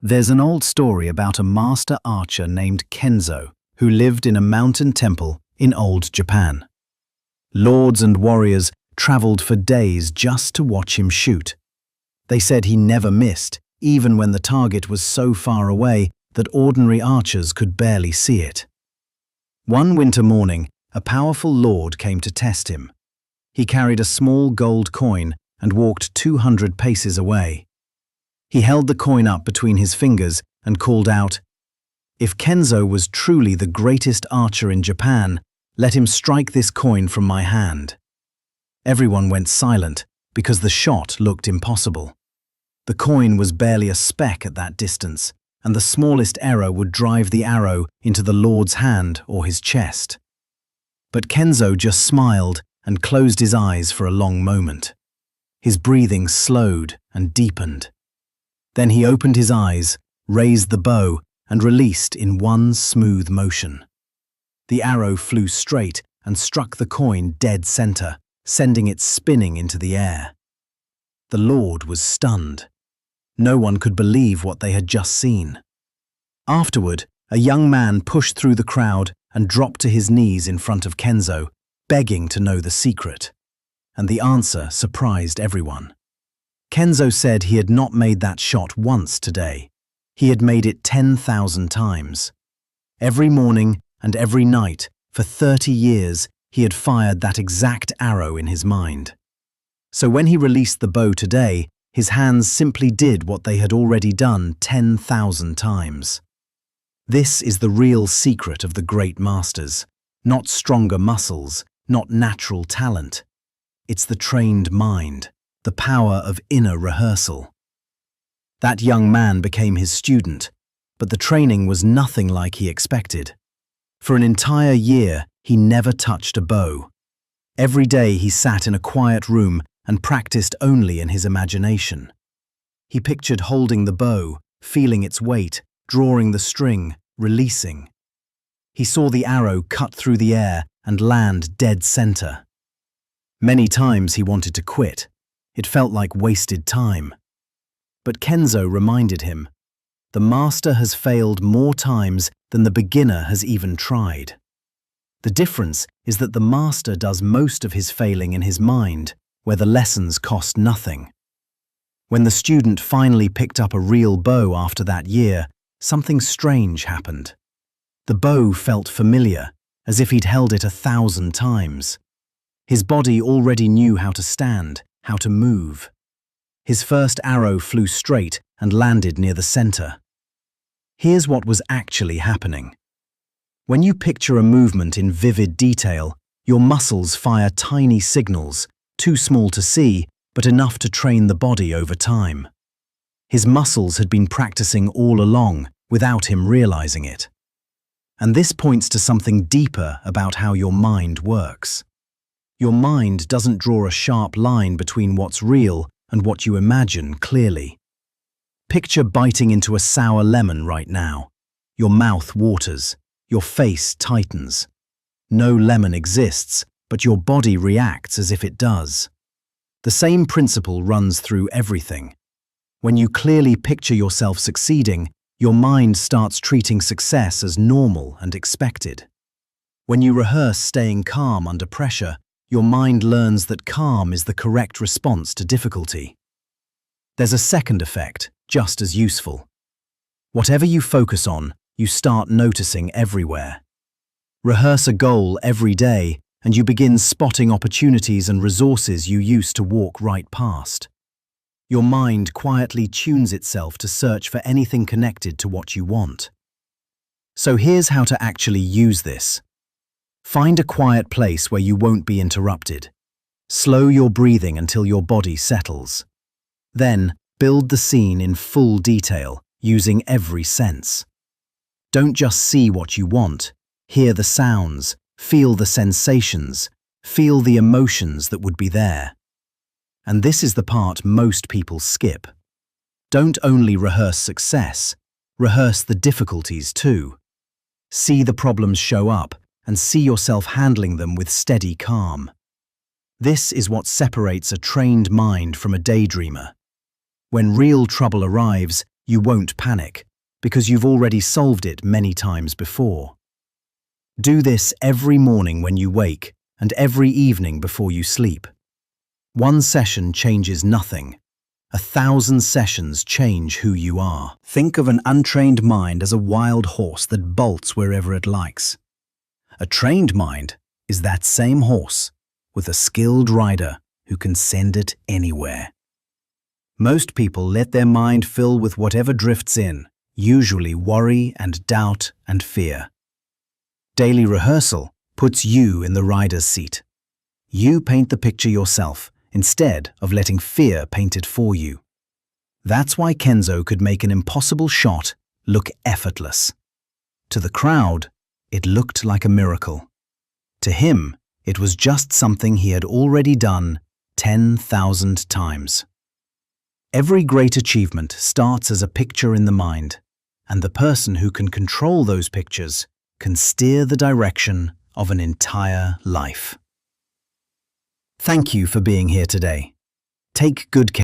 There's an old story about a master archer named Kenzo who lived in a mountain temple in old Japan. Lords and warriors traveled for days just to watch him shoot. They said he never missed, even when the target was so far away that ordinary archers could barely see it. One winter morning, a powerful lord came to test him. He carried a small gold coin and walked 200 paces away. He held the coin up between his fingers and called out, "If Kenzo was truly the greatest archer in Japan, let him strike this coin from my hand." Everyone went silent because the shot looked impossible. The coin was barely a speck at that distance, and the smallest error would drive the arrow into the lord's hand or his chest. But Kenzo just smiled and closed his eyes for a long moment. His breathing slowed and deepened. Then he opened his eyes, raised the bow, and released in one smooth motion. The arrow flew straight and struck the coin dead center, sending it spinning into the air. The lord was stunned. No one could believe what they had just seen. Afterward, a young man pushed through the crowd and dropped to his knees in front of Kenzo, begging to know the secret. And the answer surprised everyone. Kenzo said he had not made that shot once today. He had made it 10,000 times. Every morning and every night, for 30 years, he had fired that exact arrow in his mind. So when he released the bow today, his hands simply did what they had already done 10,000 times. This is the real secret of the great masters. Not stronger muscles, not natural talent. It's the trained mind, the power of inner rehearsal. That young man became his student, but the training was nothing like he expected. For an entire year, he never touched a bow. Every day he sat in a quiet room and practiced only in his imagination. He pictured holding the bow, feeling its weight, drawing the string, releasing. He saw the arrow cut through the air and land dead center. Many times he wanted to quit. It felt like wasted time. But Kenzo reminded him, the master has failed more times than the beginner has even tried. The difference is that the master does most of his failing in his mind, where the lessons cost nothing. When the student finally picked up a real bow after that year, something strange happened. The bow felt familiar, as if he'd held it 1,000 times. His body already knew how to stand, how to move. His first arrow flew straight and landed near the center. Here's what was actually happening. When you picture a movement in vivid detail, your muscles fire tiny signals, too small to see, but enough to train the body over time. His muscles had been practicing all along, without him realizing it. And this points to something deeper about how your mind works. Your mind doesn't draw a sharp line between what's real and what you imagine clearly. Picture biting into a sour lemon right now. Your mouth waters, your face tightens. No lemon exists, but your body reacts as if it does. The same principle runs through everything. When you clearly picture yourself succeeding, your mind starts treating success as normal and expected. When you rehearse staying calm under pressure, your mind learns that calm is the correct response to difficulty. There's a second effect, just as useful. Whatever you focus on, you start noticing everywhere. Rehearse a goal every day, and you begin spotting opportunities and resources you used to walk right past. Your mind quietly tunes itself to search for anything connected to what you want. So here's how to actually use this. Find a quiet place where you won't be interrupted. Slow your breathing until your body settles. Then, build the scene in full detail, using every sense. Don't just see what you want. Hear the sounds, feel the sensations, feel the emotions that would be there. And this is the part most people skip. Don't only rehearse success, rehearse the difficulties too. See the problems show up and see yourself handling them with steady calm. This is what separates a trained mind from a daydreamer. When real trouble arrives, you won't panic, because you've already solved it many times before. Do this every morning when you wake and every evening before you sleep. One session changes nothing. 1,000 sessions change who you are. Think of an untrained mind as a wild horse that bolts wherever it likes. A trained mind is that same horse, with a skilled rider who can send it anywhere. Most people let their mind fill with whatever drifts in, usually worry and doubt and fear. Daily rehearsal puts you in the rider's seat. You paint the picture yourself, instead of letting fear paint it for you. That's why Kenzo could make an impossible shot look effortless. To the crowd, it looked like a miracle. To him, it was just something he had already done 10,000 times. Every great achievement starts as a picture in the mind, and the person who can control those pictures can steer the direction of an entire life. Thank you for being here today. Take good care.